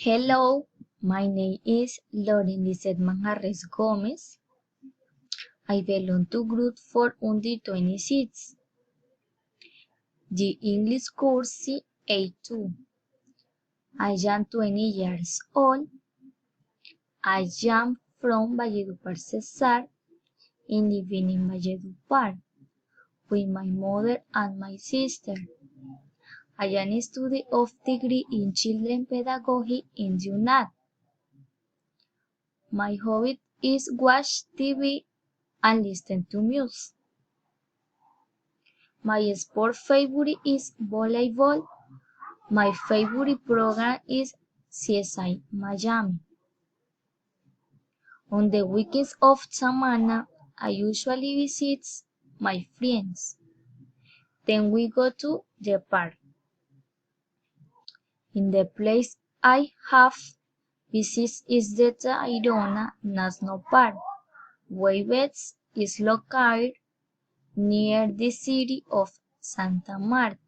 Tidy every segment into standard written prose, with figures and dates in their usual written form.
Hello, my name is Lauren Lizeth Manjarres Gomez. I belong to Group 4 under 26. The English course A2. I am 20 years old. I am from Valledupar, Cesar, and living in Valledupar with my mother and my sister. I am a student of degree in children pedagogy in Unidad. My hobby is watch TV and listen to music. My sport favorite is volleyball. My favorite program is CSI Miami. On the weekends of semana, I usually visit my friends. Then we go to the park. In the place I have visited is the Tayrona National Park, which is located near the city of Santa Marta.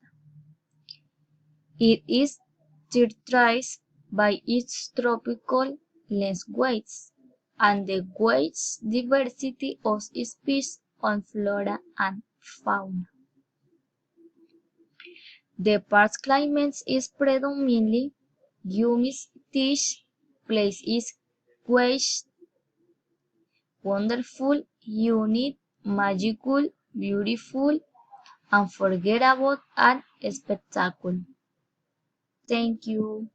It is characterized by its tropical landscape and the wide diversity of species on flora and fauna. The park's climate is predominantly humid. This place is quite wonderful, unique, magical, beautiful, unforgettable, and spectacular. Thank you.